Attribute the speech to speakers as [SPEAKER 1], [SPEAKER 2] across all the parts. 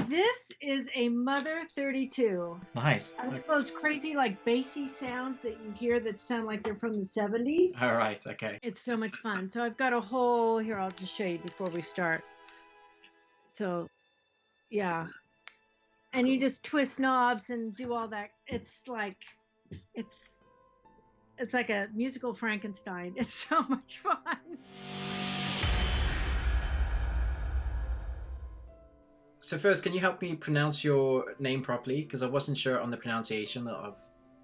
[SPEAKER 1] This is a Mother 32.
[SPEAKER 2] Nice.
[SPEAKER 1] I love those crazy, like, bassy sounds that you hear that sound like they're from the 70s.
[SPEAKER 2] All right. Okay.
[SPEAKER 1] It's so much fun. So I've got a whole, here, I'll just show you before we start. So, yeah. And you just twist knobs and do all that. It's like a musical Frankenstein. It's so much fun.
[SPEAKER 2] So first, can you help me pronounce your name properly? Because I wasn't sure on the pronunciation of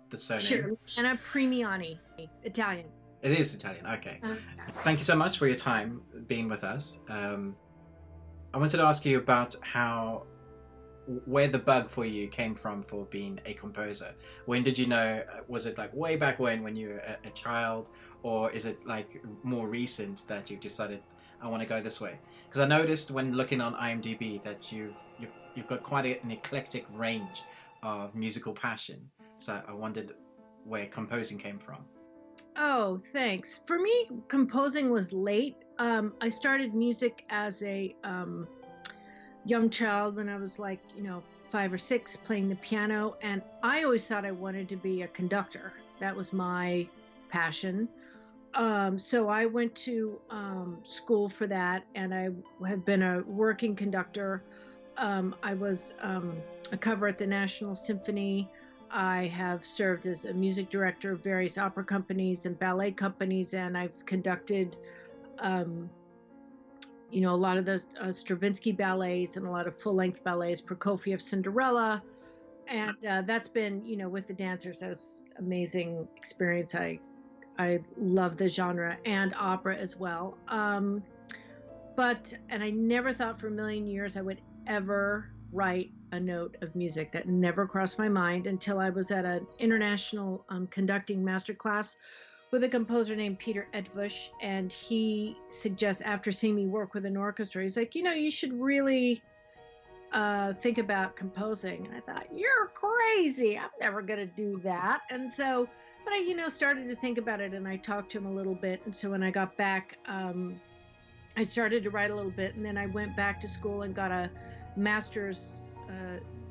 [SPEAKER 2] the surname.
[SPEAKER 1] Sure. Leanna Primiani, Italian.
[SPEAKER 2] It is Italian. Okay. Thank you so much for your time being with us. I wanted to ask you about where the bug for you came from for being a composer. When did you know? Was it like way back when you were a child, or is it like more recent that you decided I want to go this way? Because I noticed when looking on IMDb that you've got quite an eclectic range of musical passion. So I wondered where composing came from.
[SPEAKER 1] Oh, thanks. For me, composing was late. I started music as a young child when I was like, 5 or 6, playing the piano. And I always thought I wanted to be a conductor. That was my passion. So I went to school for that, and I have been a working conductor. I was a cover at the National Symphony. I have served as a music director of various opera companies and ballet companies, and I've conducted, a lot of the Stravinsky ballets and a lot of full-length ballets, Prokofiev, Cinderella, and that's been, with the dancers, that was amazing experience. I love the genre and opera as well. And I never thought for a million years I would ever write a note of music. That never crossed my mind until I was at an international conducting masterclass with a composer named Peter Edvush, and he suggests, after seeing me work with an orchestra, he's like, you should really think about composing. And I thought, you're crazy. I'm never going to do that. And so, but I, started to think about it, and I talked to him a little bit. And so when I got back, I started to write a little bit, and then I went back to school and got a master's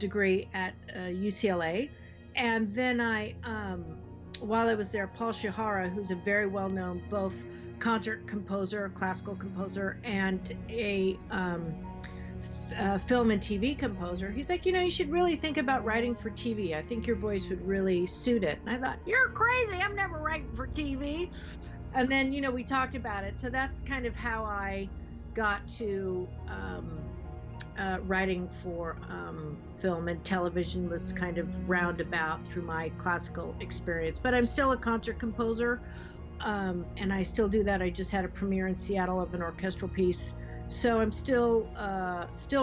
[SPEAKER 1] degree at UCLA. And then while I was there, Paul Shihara, who's a very well-known both concert composer, classical composer, and a film and TV composer, he's like, you should really think about writing for TV. I think your voice would really suit it. And I thought, you're crazy. I'm never writing for TV. And then, we talked about it. So that's kind of how I got to writing for film, and television was kind of roundabout through my classical experience. But I'm still a concert composer, and I still do that. I just had a premiere in Seattle of an orchestral piece. So I'm still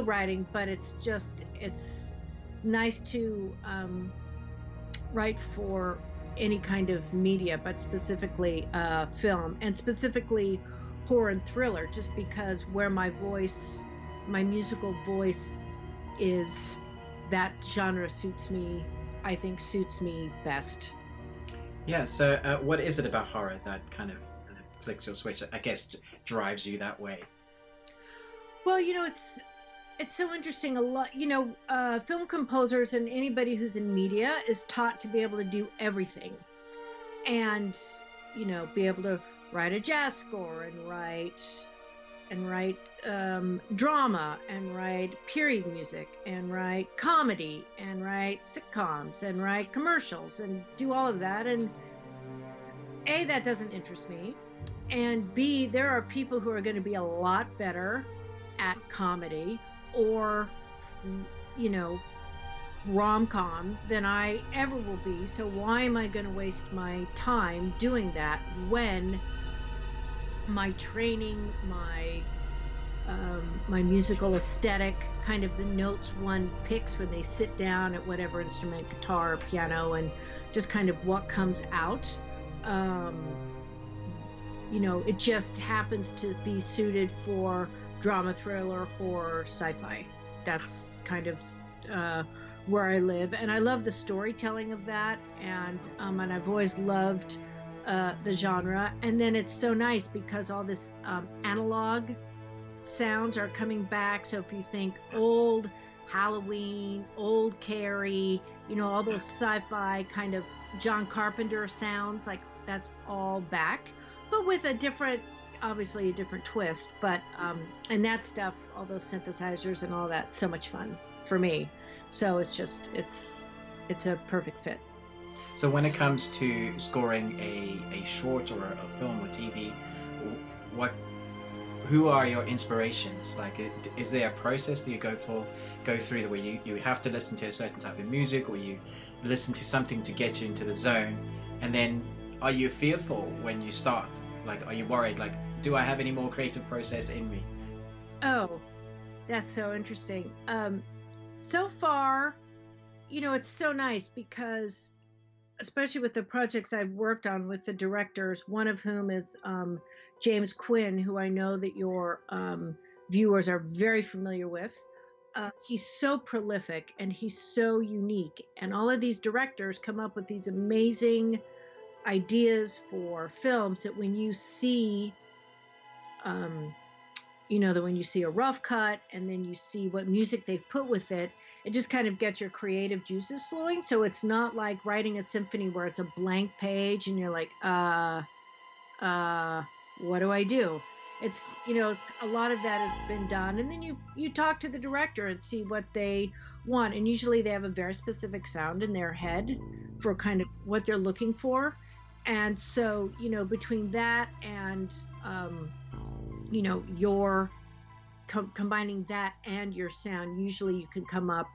[SPEAKER 1] writing, but it's nice to write for any kind of media, but specifically film, and specifically horror and thriller, just because where my musical voice is, that genre I think suits me best.
[SPEAKER 2] Yeah, so what is it about horror that kind of flicks your switch, I guess drives you that way?
[SPEAKER 1] Well, it's so interesting. A lot, film composers and anybody who's in media is taught to be able to do everything, and be able to write a jazz score and write drama and write period music and write comedy and write sitcoms and write commercials and do all of that. And A, that doesn't interest me, and B, there are people who are going to be a lot better at comedy or rom-com than I ever will be. So why am I going to waste my time doing that when my training, my musical aesthetic, kind of the notes one picks when they sit down at whatever instrument, guitar or piano, and just kind of what comes out, it just happens to be suited for drama, thriller, horror, sci-fi. That's kind of where I live, and I love the storytelling of that, and I've always loved the genre. And then it's so nice because all this analog sounds are coming back. So if you think old Halloween, Old Carrie, all those sci-fi kind of John Carpenter sounds, like that's all back, but with obviously a different twist. But and that stuff, all those synthesizers and all that, so much fun for me. So it's a perfect fit.
[SPEAKER 2] So when it comes to scoring a short or a film or TV, who are your inspirations? Like, is there a process that you go through where you have to listen to a certain type of music, or you listen to something to get you into the zone? And then are you fearful when you start? Like, are you worried, like, do I have any more creative process in me?
[SPEAKER 1] Oh, that's so interesting. So far, it's so nice because, especially with the projects I've worked on with the directors, one of whom is James Quinn, who I know that your viewers are very familiar with. He's so prolific and he's so unique. And all of these directors come up with these amazing ideas for films that when you see, that when you see a rough cut and then you see what music they've put with it, it just kind of gets your creative juices flowing. So it's not like writing a symphony where it's a blank page and you're like, what do I do? It's, a lot of that has been done. And then you talk to the director and see what they want. And usually they have a very specific sound in their head for kind of what they're looking for. And so, between that and, your combining that and your sound, usually you can come up,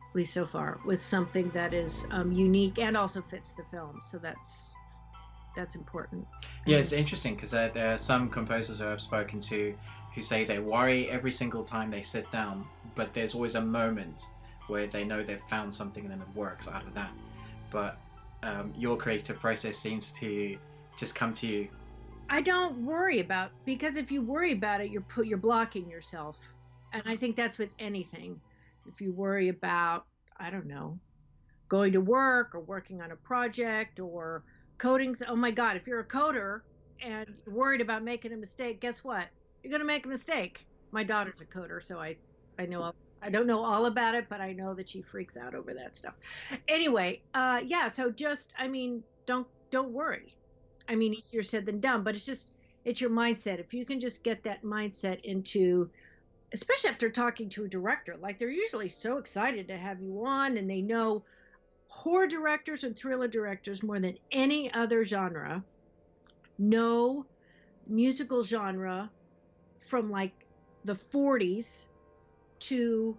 [SPEAKER 1] at least so far, with something that is unique and also fits the film. So that's important.
[SPEAKER 2] Yeah, it's interesting because there are some composers who I've spoken to who say they worry every single time they sit down, but there's always a moment where they know they've found something and then it works out of that. But your creative process seems to just come to you.
[SPEAKER 1] I don't worry because if you worry about it, you're blocking yourself. And I think that's with anything. If you worry about, I don't know, going to work or working on a project or coding. Oh my God, if you're a coder and you're worried about making a mistake, guess what? You're going to make a mistake. My daughter's a coder, so I know, I don't know all about it, but I know that she freaks out over that stuff. Anyway, so just, don't worry. Easier said than done, but it's your mindset. If you can just get that mindset into, especially after talking to a director, like they're usually so excited to have you on, and they know horror directors and thriller directors more than any other genre know musical genre from like the 40s to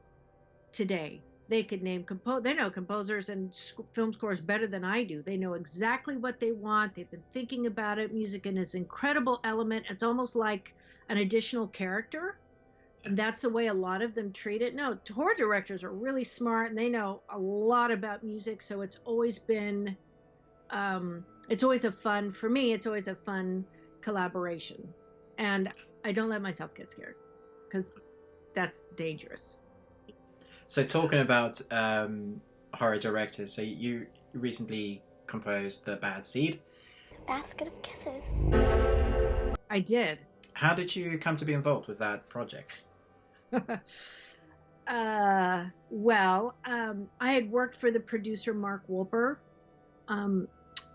[SPEAKER 1] today. They could name they know composers and film scores better than I do. They know exactly what they want. They've been thinking about it. Music is an incredible element. It's almost like an additional character. And that's the way a lot of them treat it. No, horror directors are really smart and they know a lot about music. So it's always been, it's always a fun collaboration. And I don't let myself get scared because that's dangerous.
[SPEAKER 2] So talking about horror directors, so you recently composed The Bad Seed.
[SPEAKER 3] Basket of Kisses.
[SPEAKER 1] I did.
[SPEAKER 2] How did you come to be involved with that project?
[SPEAKER 1] I had worked for the producer Mark Wolper on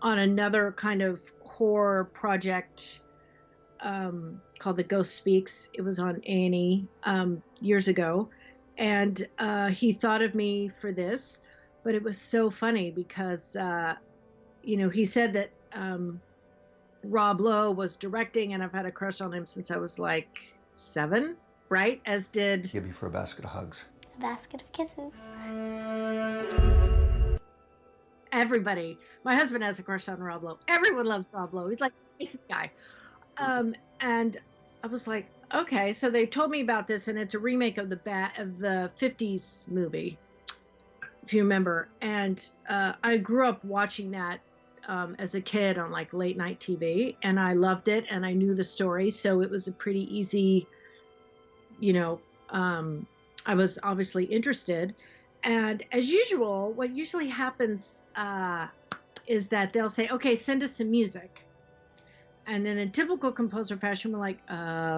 [SPEAKER 1] another kind of horror project called The Ghost Speaks. It was on A&E years ago. And he thought of me for this, but it was so funny because, he said that Rob Lowe was directing, and I've had a crush on him since I was like 7, right? As did...
[SPEAKER 4] Give you for a basket of hugs.
[SPEAKER 3] A basket of kisses.
[SPEAKER 1] Everybody. My husband has a crush on Rob Lowe. Everyone loves Rob Lowe. He's like the nicest guy. And I was like, okay, so they told me about this, and it's a remake of the 50s movie, if you remember. And I grew up watching that as a kid on like late night TV, and I loved it, and I knew the story, so it was a pretty easy, I was obviously interested. And as usual, what usually happens is that they'll say, okay, send us some music. And then in typical composer fashion, we're like,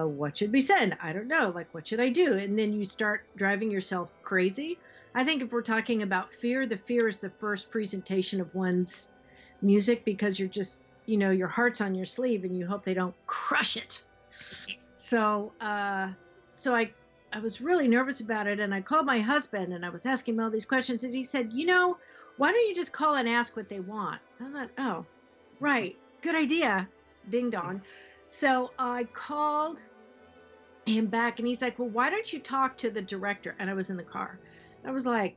[SPEAKER 1] what should we send? I don't know. Like, what should I do? And then you start driving yourself crazy. I think if we're talking about fear, the fear is the first presentation of one's music, because you're just, your heart's on your sleeve and you hope they don't crush it. So I was really nervous about it, and I called my husband and I was asking him all these questions, and he said, why don't you just call and ask what they want? I thought, oh, right, good idea, ding dong. So I called him back and he's like, well, why don't you talk to the director? And I was in the car. I was like,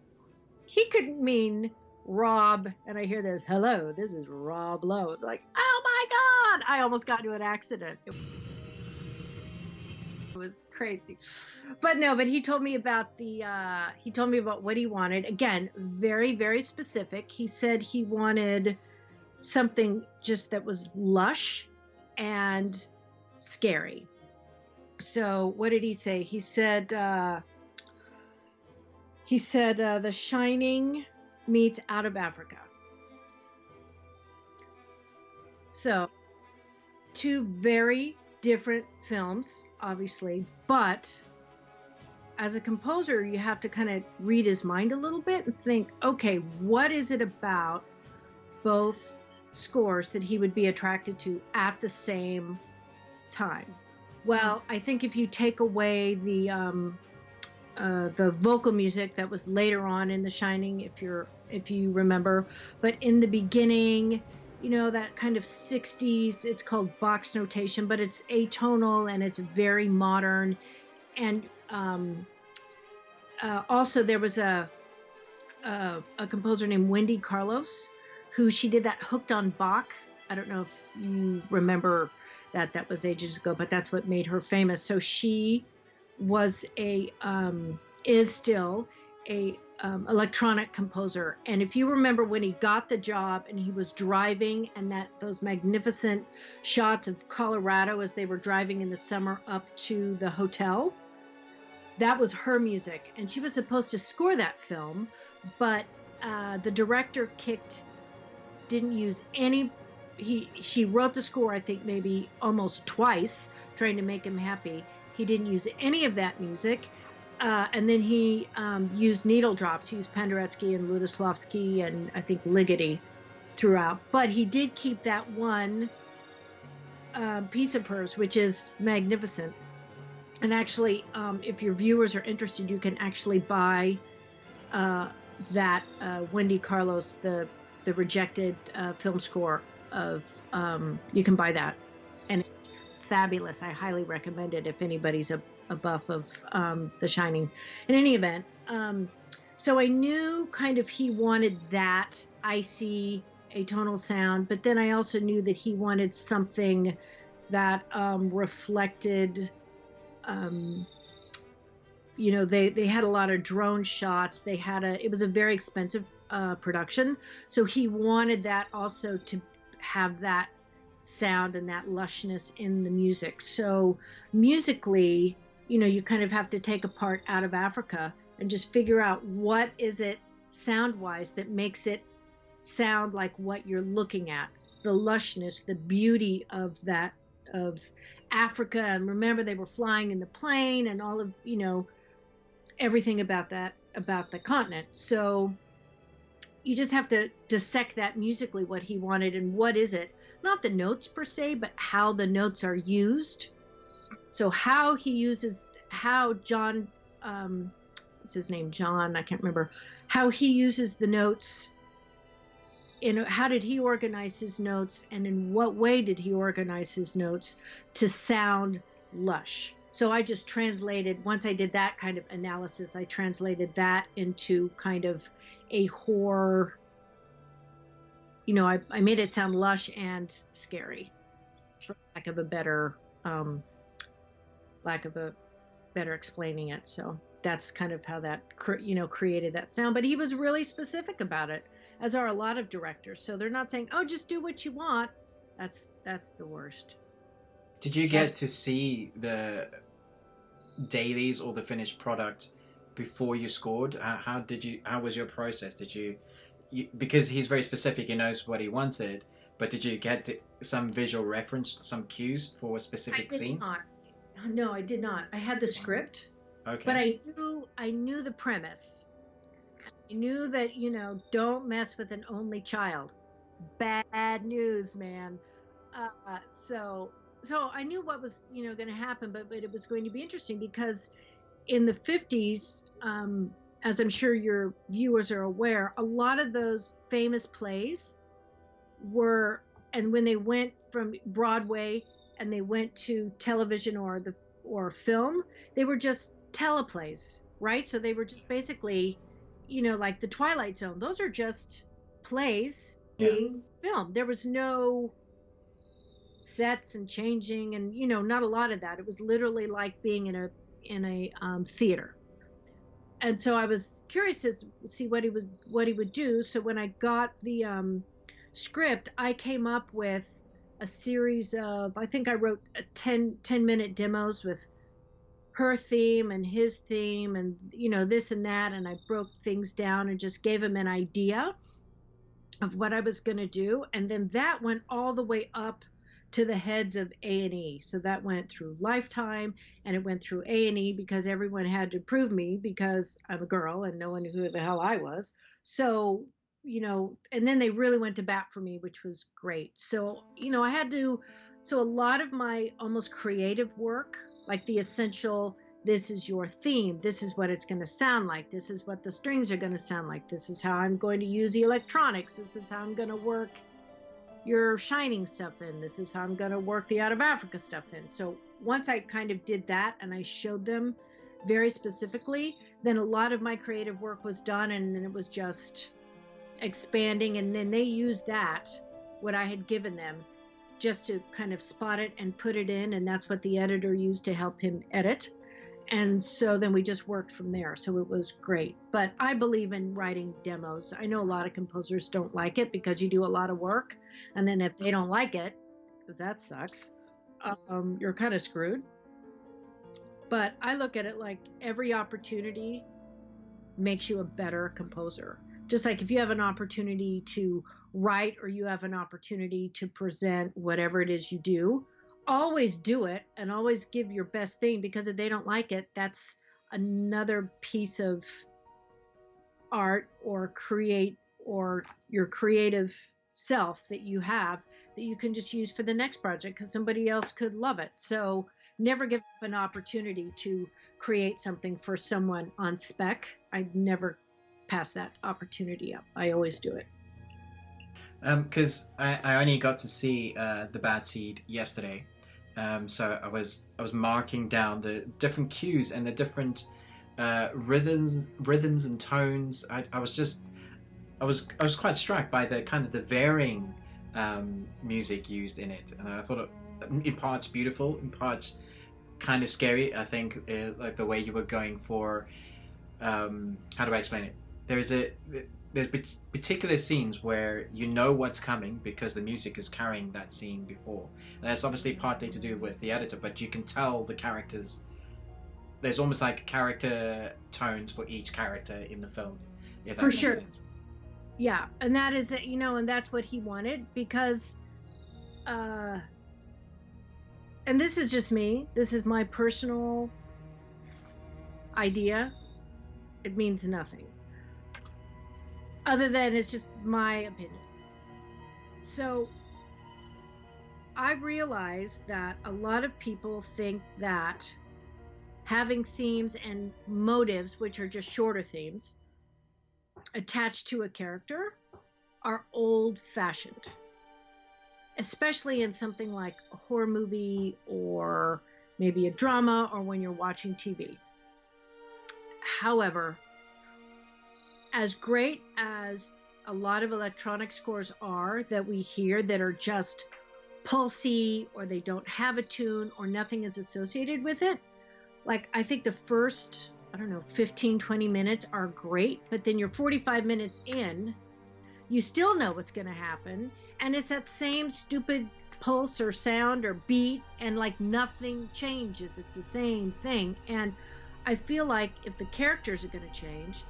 [SPEAKER 1] he couldn't mean Rob. And I hear this, hello, this is Rob Lowe. It's like, oh my God, I almost got into an accident. It was crazy. But he told me about what he wanted. Again, very, very specific. He said he wanted something just that was lush and scary. So what did he say? He said, The Shining meets Out of Africa. So, two very different films, obviously, but as a composer, you have to kind of read his mind a little bit and think, okay, what is it about both scores that he would be attracted to at the same time? Well, I think if you take away the vocal music that was later on in The Shining, if you remember, but in the beginning, that kind of 60s, it's called box notation, but it's atonal and it's very modern. And also there was a composer named Wendy Carlos, who she did that Hooked on Bach. I don't know if you remember that was ages ago, but that's what made her famous. So she was is still a electronic composer. And if you remember when he got the job and he was driving, and those magnificent shots of Colorado as they were driving in the summer up to the hotel, that was her music. And she was supposed to score that film, but the director didn't use any. She wrote the score, I think maybe almost twice, trying to make him happy. He didn't use any of that music. And then he used needle drops. He used Penderecki and Ludoslavsky and I think Ligeti throughout. But he did keep that one piece of hers, which is magnificent. And actually, if your viewers are interested, you can actually buy that Wendy Carlos, the rejected film score of, you can buy that. And it's fabulous. I highly recommend it if anybody's a buff of The Shining. In any event, so I knew kind of he wanted that icy atonal sound, but then I also knew that he wanted something that reflected, they had a lot of drone shots. It was a very expensive production, so he wanted that also to have that sound and that lushness in the music. So musically, you kind of have to take apart Out of Africa and just figure out what is it sound-wise that makes it sound like what you're looking at, the lushness, the beauty of Africa. And remember, they were flying in the plane and all of, everything about the continent. So you just have to dissect that musically, what he wanted and what is it, not the notes per se, but how the notes are used. So how John, what's his name? John, I can't remember, how he uses the notes, how did he organize his notes, and in what way did he organize his notes to sound lush. So I just translated, once I did that kind of analysis, I translated that into kind of a horror, I made it sound lush and scary, for lack of a better explaining it. So that's kind of how that created that sound. But he was really specific about it, as are a lot of directors. So they're not saying, oh, just do what you want. That's the worst.
[SPEAKER 2] Did you get to see the dailies or the finished product before you scored? How was your process? Did you, because he's very specific, he knows what he wanted, but did you get some visual reference, some cues for specific scenes?
[SPEAKER 1] Not. No, I did not. I had the script,
[SPEAKER 2] Okay.
[SPEAKER 1] but I knew the premise. I knew that, don't mess with an only child. Bad news, man. So I knew what was, going to happen, but it was going to be interesting because in the 50s, as I'm sure your viewers are aware, a lot of those famous plays were, and when they went from Broadway and they went to television or film, they were just teleplays, right? So they were just basically, like the Twilight Zone. Those are just plays being filmed. There was no sets and changing, and not a lot of that. It was literally like being in a theater. And so I was curious to see what he would do. So when I got the script, I came up with a series of, I think I wrote 10-minute demos with her theme and his theme and this and that, and I broke things down and just gave him an idea of what I was going to do. And then that went all the way up to the heads of A&E. So that went through Lifetime and it went through A&E because everyone had to prove me because I'm a girl and no one knew who the hell I was. So, and then they really went to bat for me, which was great. So, I had to, so a lot of my almost creative work, like the essential, this is your theme, this is what it's going to sound like, this is what the strings are going to sound like, this is how I'm going to use the electronics, this is how I'm going to work your Shining stuff in, this is how I'm going to work the Out of Africa stuff in. So once I kind of did that and I showed them very specifically, then a lot of my creative work was done, and then it was just expanding, and then they used that, what I had given them, just to kind of spot it and put it in, and that's what the editor used to help him edit. And so then we just worked from there. So it was great. But I believe in writing demos. I know a lot of composers don't like it because you do a lot of work, and then if they don't like it, because that sucks, you're kind of screwed. But I look at it like every opportunity makes you a better composer. Just like if you have an opportunity to write or you have an opportunity to present whatever it is you do, always do it and always give your best thing, because if they don't like it, that's another piece of art or your creative self that you have that you can just use for the next project because somebody else could love it. So never give up an opportunity to create something for someone on spec. I never pass that opportunity up. I always do it.
[SPEAKER 2] Because I only got to see The Bad Seed yesterday, so I was marking down the different cues and the different rhythms and tones. I was quite struck by the kind of the varying music used in it, and I thought it in parts beautiful, in parts kind of scary. I think like the way you were going for how do I explain it? There's particular scenes where you know what's coming because the music is carrying that scene before. And that's obviously partly to do with the editor, but you can tell the characters. There's almost like character tones for each character in the film, if that makes sense.
[SPEAKER 1] Yeah, and that is, and that's what he wanted because, and this is just me. This is my personal idea. It means nothing. Other than it's just my opinion. So I realize that a lot of people think that having themes and motives, which are just shorter themes, attached to a character are old-fashioned, especially in something like a horror movie or maybe a drama or when you're watching TV. However, as great as a lot of electronic scores are that we hear that are just pulsy or they don't have a tune or nothing is associated with it, like I think the first, 15, 20 minutes are great, but then you're 45 minutes in, you still know what's going to happen, and it's that same stupid pulse or sound or beat, and like nothing changes. It's the same thing. And I feel like if the characters are going to change,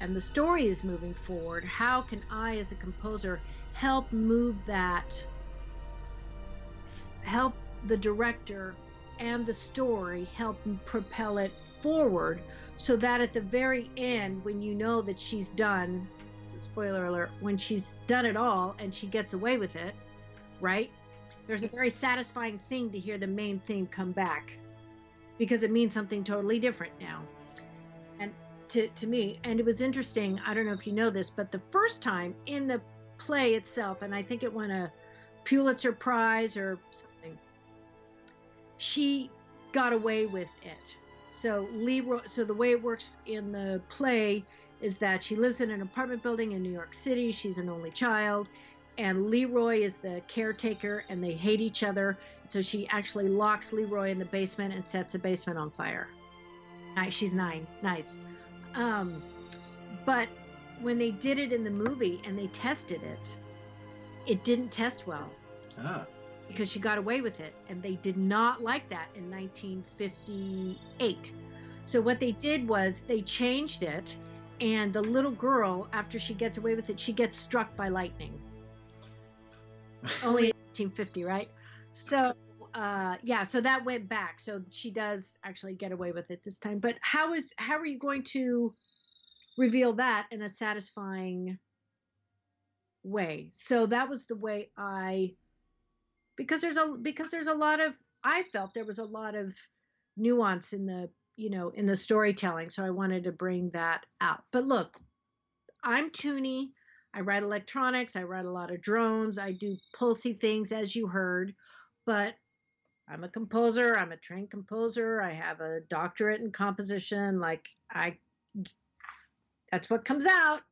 [SPEAKER 1] and the story is moving forward, how can I as a composer help move that, help the director and the story help propel it forward, so that at the very end, when you know that she's done, spoiler alert, when she's done it all and she gets away with it, right? There's a very satisfying thing to hear the main theme come back, because it means something totally different now. And to me, and it was interesting, I don't know if you know this, but the first time in the play itself, and I think it won a Pulitzer Prize or something, she got away with it. So the way it works in the play is that she lives in an apartment building in New York City. She's an only child, and Leroy is the caretaker, and they hate each other. So she actually locks Leroy in the basement and sets the basement on fire. Nice. She's 9. Nice. But when they did it in the movie and they tested it, it didn't test well. Because she got away with it, and they did not like that in 1958. So what they did was they changed it, and the little girl, after she gets away with it, she gets struck by lightning. Only 1950, right? So so that went back. So she does actually get away with it this time. But how are you going to reveal that in a satisfying way? So that was the way because there's a lot of, I felt there was a lot of nuance in the storytelling, so I wanted to bring that out. But look, I'm toony. I write electronics. I write a lot of drones. I do pulsy things, as you heard. But I'm a composer. I'm a trained composer. I have a doctorate in composition. That's what comes out,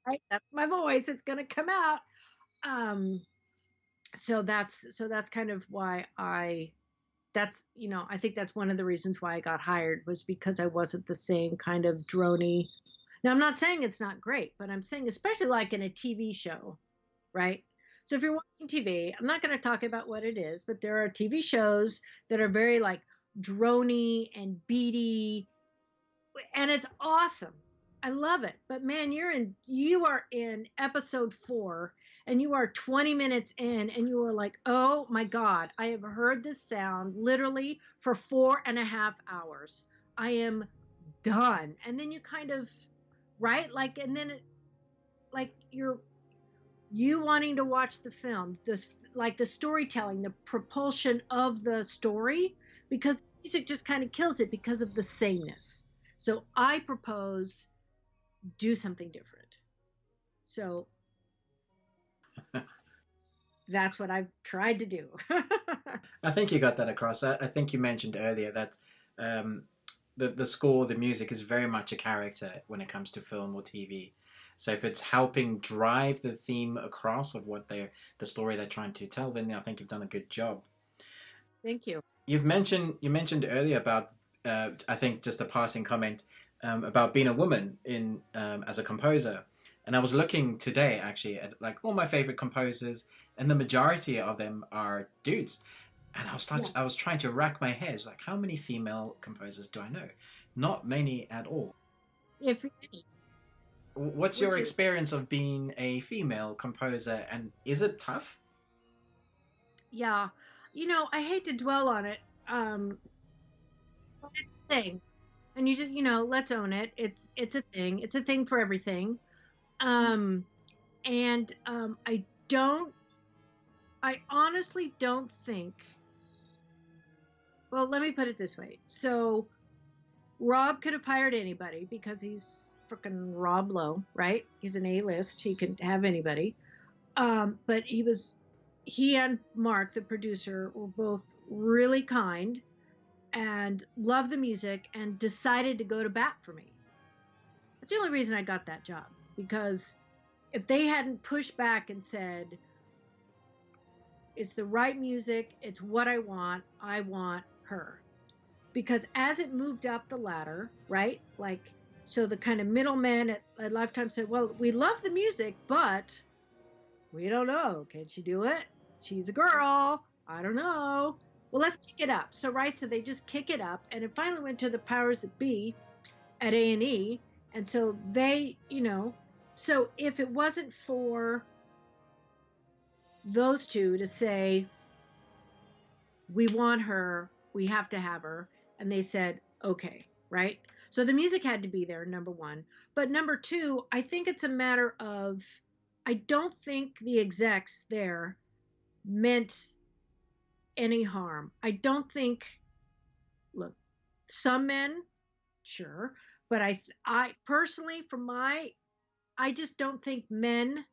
[SPEAKER 1] right? That's my voice. It's gonna come out. So that's kind of why I think that's one of the reasons why I got hired, was because I wasn't the same kind of droney. Now, I'm not saying it's not great, but I'm saying, especially like in a TV show, right? So if you're watching TV, I'm not going to talk about what it is, but there are TV shows that are very like droney and beady, and it's awesome. I love it. But man, you are in episode 4, and you are 20 minutes in, and you are like, oh my God, I have heard this sound literally for 4.5 hours. I am done. And then you kind of, right? And then you wanting to watch the film, the storytelling, the propulsion of the story, because the music just kind of kills it because of the sameness. So I propose, do something different. So that's what I've tried to do.
[SPEAKER 2] I think you got that across. I think you mentioned earlier that the score, the music is very much a character when it comes to film or TV. So if it's helping drive the theme across of the story they're trying to tell, then I think you've done a good job.
[SPEAKER 1] Thank you.
[SPEAKER 2] You mentioned earlier about I think just a passing comment about being a woman in as a composer. And I was looking today actually at like all my favorite composers, and the majority of them are dudes. And I was trying to rack my head, like, how many female composers do I know? Not many at all.
[SPEAKER 1] If any.
[SPEAKER 2] What's your experience of being a female composer, and is it tough?
[SPEAKER 1] Yeah, I hate to dwell on it. It's a thing, and you just, let's own it. It's a thing. It's a thing for everything. I honestly don't think. Well, let me put it this way. So, Rob could have hired anybody because he's freaking Rob Lowe, right? He's an A-list. He can have anybody. But he and Mark, the producer, were both really kind and loved the music and decided to go to bat for me. That's the only reason I got that job, because if they hadn't pushed back and said, it's the right music, it's what I want her. Because as it moved up the ladder, right? So the kind of middlemen at Lifetime said, well, we love the music, but we don't know. Can she do it? She's a girl. I don't know. Well, let's kick it up. So they just kick it up. And it finally went to the powers that be at A&E. And so they, so if it wasn't for those two to say, we want her, we have to have her, and they said, okay, right? So the music had to be there, number one. But number two, I think it's a matter of, I don't think the execs there meant any harm. I don't think, look, some men, sure, but I personally, I just don't think men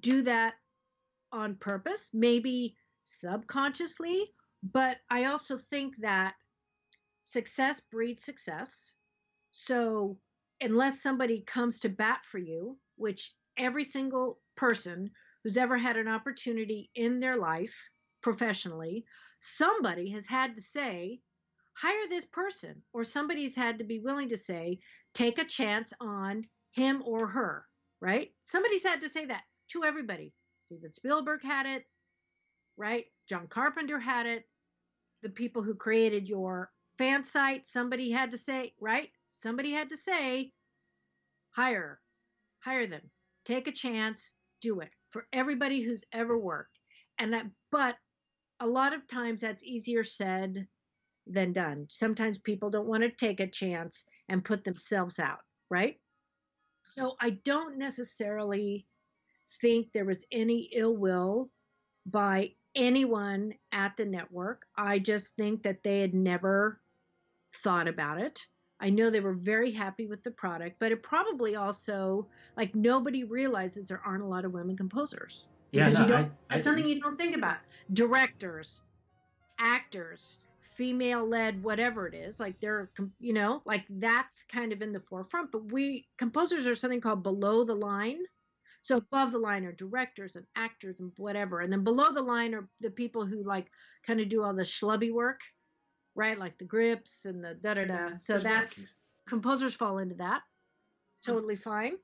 [SPEAKER 1] do that on purpose, maybe subconsciously, but I also think that success breeds success. So unless somebody comes to bat for you, which every single person who's ever had an opportunity in their life professionally, somebody has had to say, hire this person, or somebody's had to be willing to say, take a chance on him or her, right? Somebody's had to say that to everybody. Steven Spielberg had it, right? John Carpenter had it. The people who created your fan site, somebody had to say, right? Somebody had to say, hire them, take a chance, do it, for everybody who's ever worked. And that, but a lot of times that's easier said than done. Sometimes people don't want to take a chance and put themselves out, right? So I don't necessarily think there was any ill will by anyone at the network. I just think that they had never thought about it. I know they were very happy with the product, but it probably also, like, nobody realizes there aren't a lot of women composers.
[SPEAKER 2] Yeah,
[SPEAKER 1] Because
[SPEAKER 2] no,
[SPEAKER 1] it's something you don't think about. Directors, actors, female-led, whatever it is, like they're, like that's kind of in the forefront. But composers are something called below the line. So above the line are directors and actors and whatever, and then below the line are the people who like kind of do all the schlubby work, right? Like the grips and the da da da. So that's composers fall into that. Totally fine.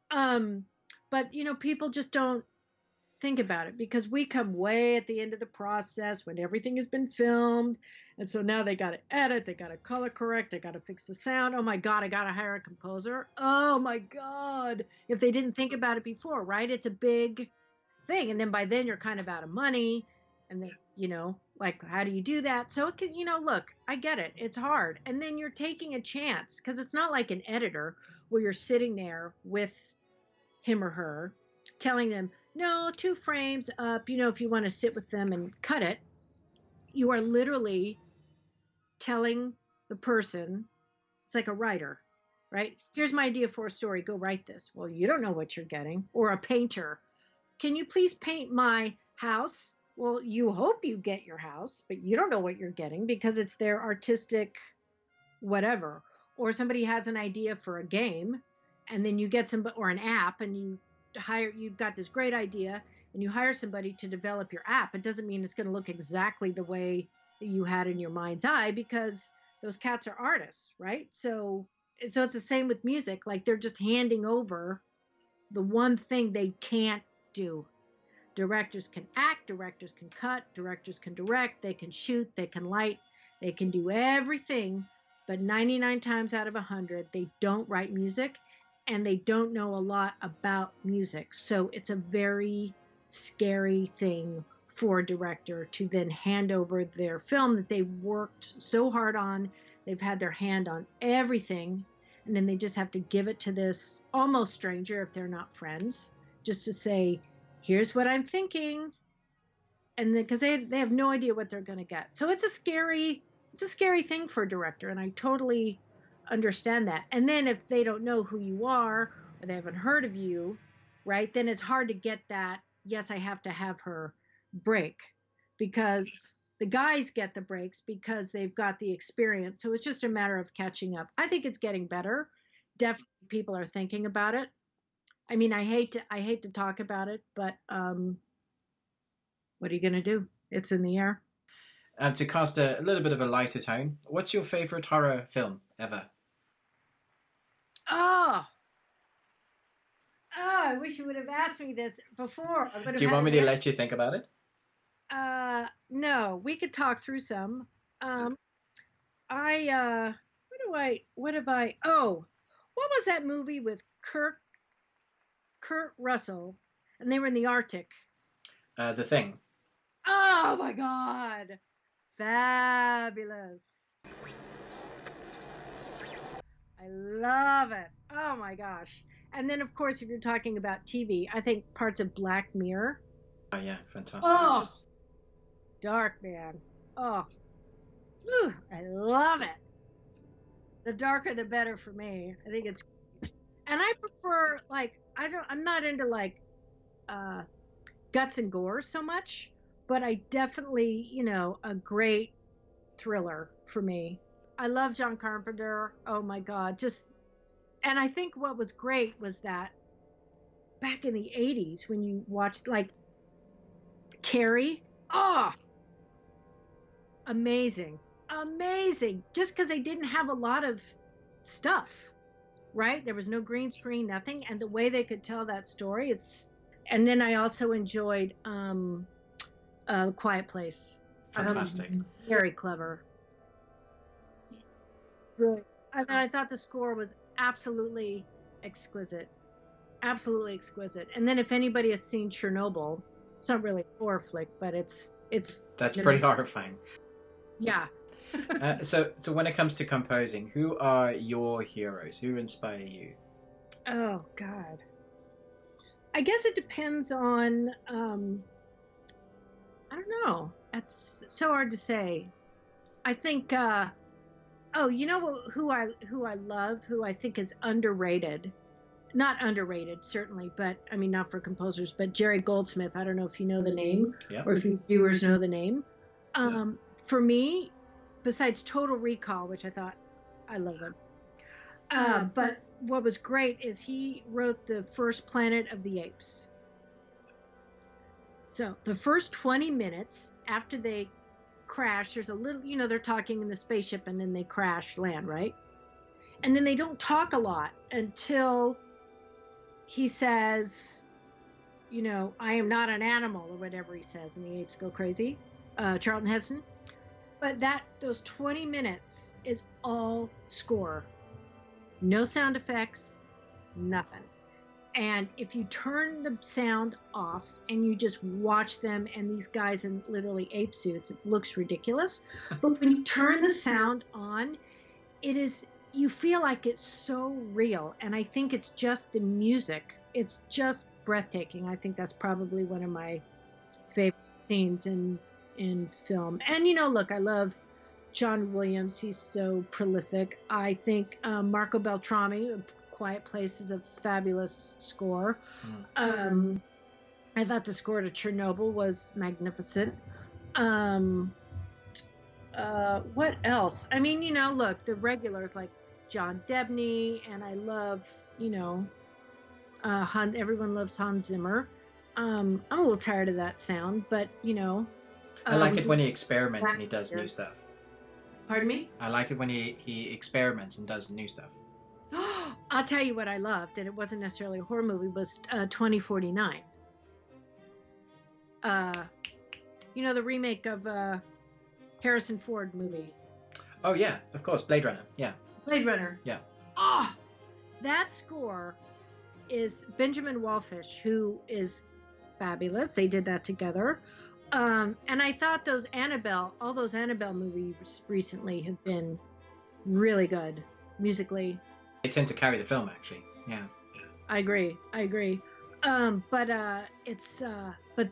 [SPEAKER 1] But people just don't think about it because we come way at the end of the process when everything has been filmed. And so now they got to edit, they got to color correct, they got to fix the sound. Oh my God, I got to hire a composer. Oh my God. If they didn't think about it before, right? It's a big thing. And then by then you're kind of out of money. And then, like, how do you do that? So it can, look, I get it. It's hard. And then you're taking a chance because it's not like an editor where you're sitting there with him or her telling them, no, 2 frames up, if you want to sit with them and cut it. You are literally telling the person, it's like a writer, right? Here's my idea for a story. Go write this. Well, you don't know what you're getting. Or a painter. Can you please paint my house? Well, you hope you get your house, but you don't know what you're getting because it's their artistic whatever. Or somebody has an idea for a game and then you get somebody, or an app, and you've got this great idea and you hire somebody to develop your app. It doesn't mean it's going to look exactly the way that you had in your mind's eye because those cats are artists, right? So it's the same with music. Like they're just handing over the one thing they can't do. Directors can act, directors can cut, directors can direct, they can shoot, they can light, they can do everything, but 99 times out of 100, they don't write music and they don't know a lot about music. So it's a very scary thing for a director to then hand over their film that they've worked so hard on. They've had their hand on everything. And then they just have to give it to this almost stranger if they're not friends, just to say, here's what I'm thinking. And then, because they have no idea what they're going to get. So it's a scary thing for a director. And I totally understand that. And then if they don't know who you are or they haven't heard of you, right, then it's hard to get that, yes, I have to have her break, because the guys get the breaks because they've got the experience. So it's just a matter of catching up. I think it's getting better. Definitely people are thinking about it. I mean, I hate to talk about it, but what are you going to do? It's in the air.
[SPEAKER 2] To cast a little bit of a lighter tone, what's your favorite horror film ever?
[SPEAKER 1] Oh, I wish you would have asked me this before.
[SPEAKER 2] Do you want me to let you think about it?
[SPEAKER 1] No, we could talk through some. What have I? Oh, what was that movie with Kurt Russell, and they were in the Arctic?
[SPEAKER 2] The Thing.
[SPEAKER 1] Oh my God, fabulous! I love it. Oh my gosh! And then, of course, if you're talking about TV, I think parts of Black Mirror.
[SPEAKER 2] Oh yeah, fantastic.
[SPEAKER 1] Oh, dark, man. Oh, whew, I love it. The darker, the better for me. I think it's, and I prefer like I'm not into like guts and gore so much, but I definitely, a great thriller for me. I love John Carpenter. Oh my God, and I think what was great was that back in the 80s when you watched like Carrie, oh, amazing. Just because they didn't have a lot of stuff, right? There was no green screen, nothing. And the way they could tell that story is, and then I also enjoyed Quiet Place.
[SPEAKER 2] Fantastic.
[SPEAKER 1] Very clever. Really. And I thought the score was absolutely exquisite. Absolutely exquisite. And then if anybody has seen Chernobyl, it's not really a horror flick, but it's
[SPEAKER 2] that's pretty horrifying.
[SPEAKER 1] Yeah.
[SPEAKER 2] So when it comes to composing, who are your heroes? Who inspire you?
[SPEAKER 1] Oh God. I guess it depends on I don't know. That's so hard to say. I think who I love, who I think is underrated. Not underrated, certainly, but I mean, not for composers, but Jerry Goldsmith. I don't know if you know the name, or if you viewers know the name. For me, besides Total Recall, which I love him. But what was great is he wrote the first Planet of the Apes. So the first 20 minutes after they crash, there's a little, they're talking in the spaceship and then they crash land, right? And then they don't talk a lot until he says, I am not an animal, or whatever he says, and the apes go crazy. Charlton Heston. But those 20 minutes is all score. No sound effects, nothing. And if you turn the sound off and you just watch them and these guys in literally ape suits, it looks ridiculous. But when you turn the sound on, you feel like it's so real. And I think it's just the music. It's just breathtaking. I think that's probably one of my favorite scenes in film. And look, I love John Williams. He's so prolific. I think Marco Beltrami, Quiet Place, is a fabulous score. I thought the score to Chernobyl was magnificent. What else? I mean, look, the regulars like John Debney, and I love, everyone loves Hans Zimmer. I'm a little tired of that sound, but
[SPEAKER 2] I like it when he experiments and he does new stuff.
[SPEAKER 1] Pardon me?
[SPEAKER 2] I like it when he experiments and does new stuff.
[SPEAKER 1] I'll tell you what I loved, and it wasn't necessarily a horror movie, was 2049. The remake of Harrison Ford movie.
[SPEAKER 2] Oh yeah, of course, Blade Runner. Yeah. Blade
[SPEAKER 1] Runner.
[SPEAKER 2] Yeah.
[SPEAKER 1] That score is Benjamin Wallfisch, who is fabulous. They did that together. And I thought all those Annabelle movies recently have been really good musically.
[SPEAKER 2] They tend to carry the film, actually. Yeah.
[SPEAKER 1] I agree. But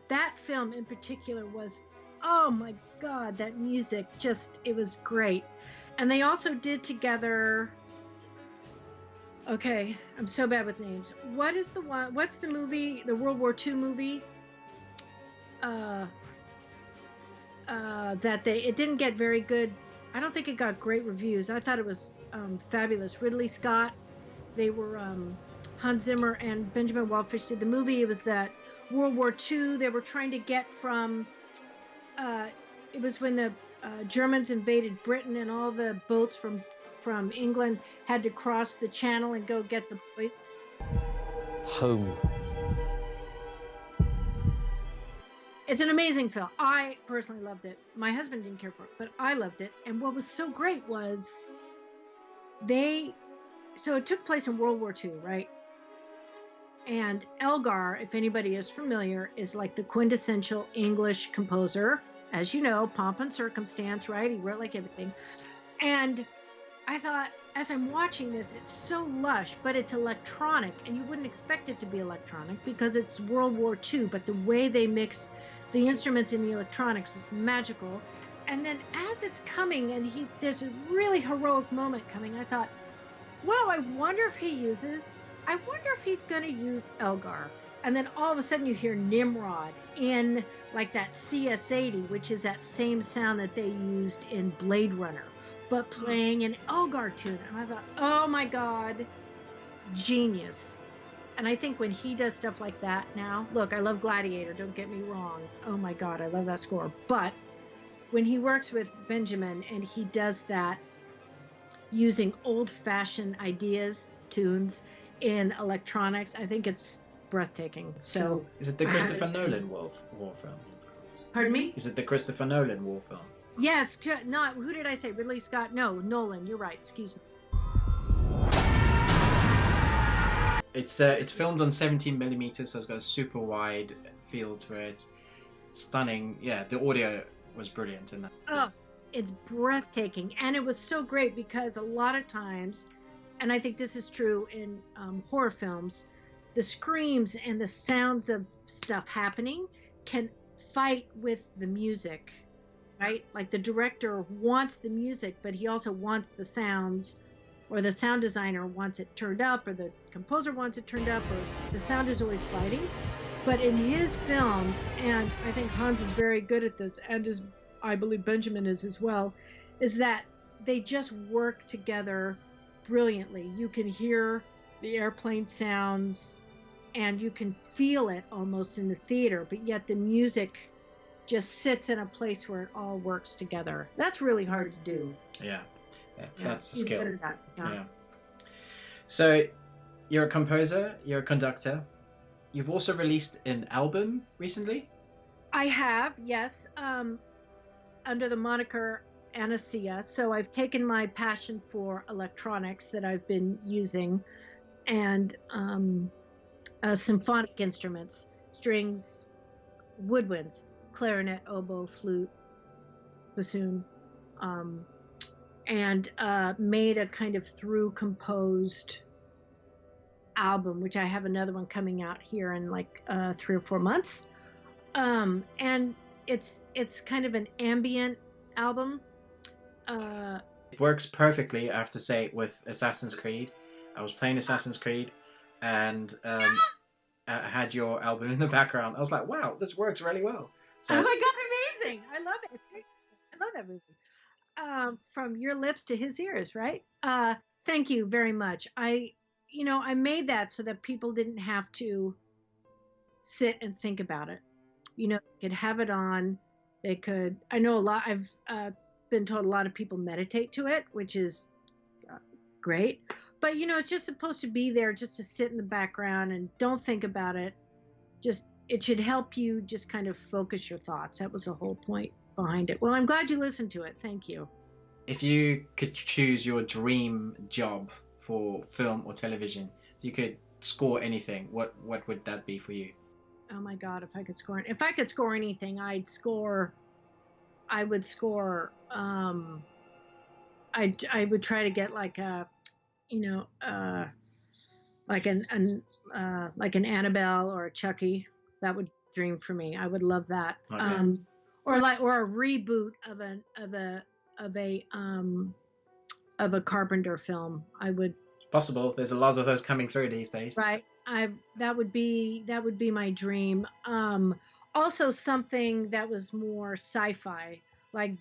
[SPEAKER 1] that film in particular was, oh my God, that music it was great. And they also did together. Okay, I'm so bad with names. What's the movie, the World War II movie? It didn't get very good. I don't think it got great reviews. I thought it was fabulous. Ridley Scott, they were Hans Zimmer and Benjamin Wallfisch did the movie. It was that World War II. They were trying to get from. It was when the Germans invaded Britain, and all the boats from England had to cross the channel and go get the boys.
[SPEAKER 4] Home.
[SPEAKER 1] It's an amazing film. I personally loved it. My husband didn't care for it, but I loved it. And what was so great was they so it took place in World War II, right? And Elgar, if anybody is familiar, is like the quintessential English composer. As you know, pomp and circumstance, right? He wrote like everything. And I thought, as I'm watching this, it's so lush, but it's electronic, and you wouldn't expect it to be electronic because it's World War II, but the way they mixed the instruments and the electronics was magical. And then as it's coming, and there's a really heroic moment coming, I thought, wow, I wonder if he's going to use Elgar. And then all of a sudden you hear Nimrod in like that CS80, which is that same sound that they used in Blade Runner, but playing an Elgar tune. And I thought, oh my God, genius. And I think when he does stuff like that now, look, I love Gladiator, don't get me wrong. Oh my God, I love that score. But when he works with Benjamin and he does that using old-fashioned ideas, tunes in electronics, I think it's breathtaking. So
[SPEAKER 2] is it the Christopher Nolan war film?
[SPEAKER 1] Pardon me?
[SPEAKER 2] Is it the Christopher Nolan war film?
[SPEAKER 1] Yes, not, who did I say? Ridley Scott? No, Nolan, you're right, excuse me.
[SPEAKER 2] It's filmed on 17mm, so it's got a super wide feel to it. Stunning. Yeah, the audio was brilliant in that.
[SPEAKER 1] Oh, it's breathtaking. And it was so great because a lot of times, and I think this is true in horror films, the screams and the sounds of stuff happening can fight with the music, right? Like the director wants the music, but he also wants the sounds, or the sound designer wants it turned up, or the composer wants it turned up, or the sound is always fighting. But in his films, and I think Hans is very good at this, and as I believe Benjamin is as well, is that they just work together brilliantly. You can hear the airplane sounds and you can feel it almost in the theater, but yet the music just sits in a place where it all works together. That's really hard to do.
[SPEAKER 2] Yeah, that's a skill.
[SPEAKER 1] Yeah.
[SPEAKER 2] So you're a composer, you're a conductor. You've also released an album recently?
[SPEAKER 1] I have, yes, under the moniker Anasia. So I've taken my passion for electronics that I've been using and symphonic instruments, strings, woodwinds, clarinet, oboe, flute, bassoon, and made a kind of through composed album, which I have another one coming out here in like 3 or 4 months. And it's kind of an ambient album.
[SPEAKER 2] It works perfectly, I have to say, with Assassin's Creed. I was playing Assassin's Creed and I had your album in the background. I was like, wow, this works really well. So,
[SPEAKER 1] oh my God, amazing. I love it. I love that movie. From your lips to his ears, right? Thank you very much. I made that so that people didn't have to sit and think about it. They could have it on. They could, I know I've been told a lot of people meditate to it, which is great. But, it's just supposed to be there just to sit in the background and don't think about it. It should help you just kind of focus your thoughts. That was the whole point behind it. Well, I'm glad you listened to it. Thank you.
[SPEAKER 2] If you could choose your dream job for film or television, you could score anything, what would that be for you?
[SPEAKER 1] Oh my God, if I could score anything, I would score I would try to get like a like an Annabelle or a Chucky. That would be a dream for me. I would love that. Okay. Or a reboot of a Carpenter film. I would.
[SPEAKER 2] Possible. There's a lot of those coming through these days.
[SPEAKER 1] Right. That would be my dream. Also something that was more sci-fi, like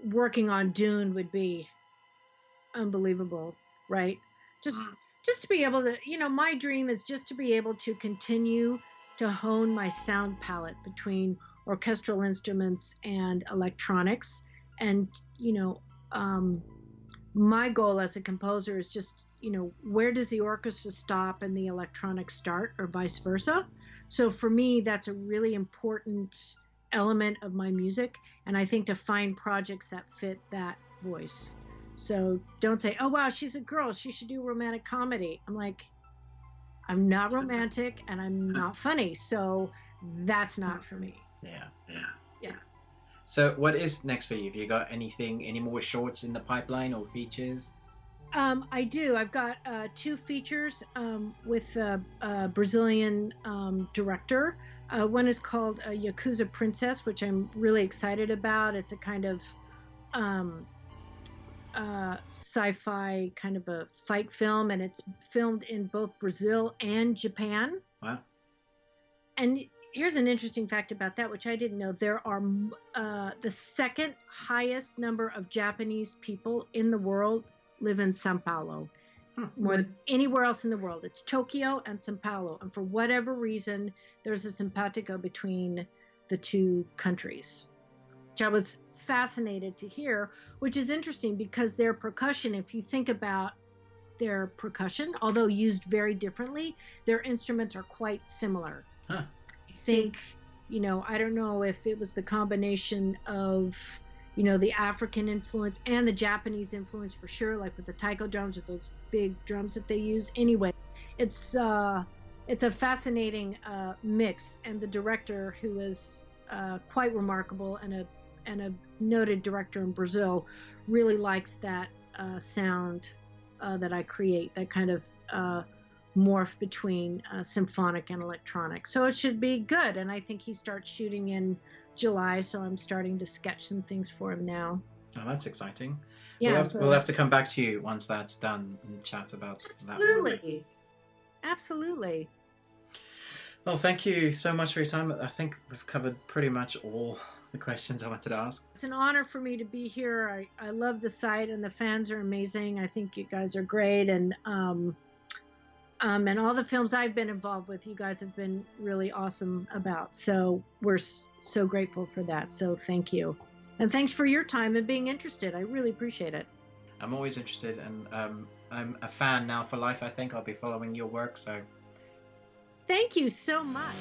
[SPEAKER 1] working on Dune would be unbelievable, right? Just to be able to, my dream is just to be able to continue to hone my sound palette between orchestral instruments and electronics. And, my goal as a composer is just, where does the orchestra stop and the electronics start, or vice versa? So for me, that's a really important element of my music. And I think to find projects that fit that voice. So don't say, oh, wow, she's a girl, she should do romantic comedy. I'm like, I'm not romantic and I'm not funny. So that's not for me.
[SPEAKER 2] Yeah.
[SPEAKER 1] Yeah.
[SPEAKER 2] So what is next for you? Have you got any more shorts in the pipeline or features?
[SPEAKER 1] I do. I've got 2 features with a Brazilian director. One is called Yakuza Princess, which I'm really excited about. It's a kind of sci-fi kind of a fight film, and it's filmed in both Brazil and Japan.
[SPEAKER 2] Wow.
[SPEAKER 1] And here's an interesting fact about that, which I didn't know. There are the second highest number of Japanese people in the world live in Sao Paulo, more than anywhere else in the world. It's Tokyo and Sao Paulo. And for whatever reason, there's a simpatico between the 2 countries, which I was fascinated to hear, which is interesting because their percussion, if you think about their percussion, although used very differently, their instruments are quite similar.
[SPEAKER 2] Huh.
[SPEAKER 1] I think, I don't know if it was the combination of, the African influence and the Japanese influence for sure, like with the taiko drums, with those big drums that they use. Anyway, it's a fascinating mix, and the director, who is quite remarkable and a noted director in Brazil, really likes that sound that I create, that kind of morph between symphonic and electronic. So it should be good, and I think he starts shooting in July, so I'm starting to sketch some things for him now.
[SPEAKER 2] Oh, that's exciting.
[SPEAKER 1] Yeah,
[SPEAKER 2] we'll have to come back to you once that's done and chat about that.
[SPEAKER 1] Absolutely.
[SPEAKER 2] Well, thank you so much for your time. I think we've covered pretty much all the questions I wanted to ask.
[SPEAKER 1] It's an honor for me to be here. I love the site, and the fans are amazing. I think you guys are great, and all the films I've been involved with, you guys have been really awesome about. So we're so grateful for that. So thank you. And thanks for your time and being interested. I really appreciate it.
[SPEAKER 2] I'm always interested, and I'm a fan now for life. I think I'll be following your work. So
[SPEAKER 1] thank you so much.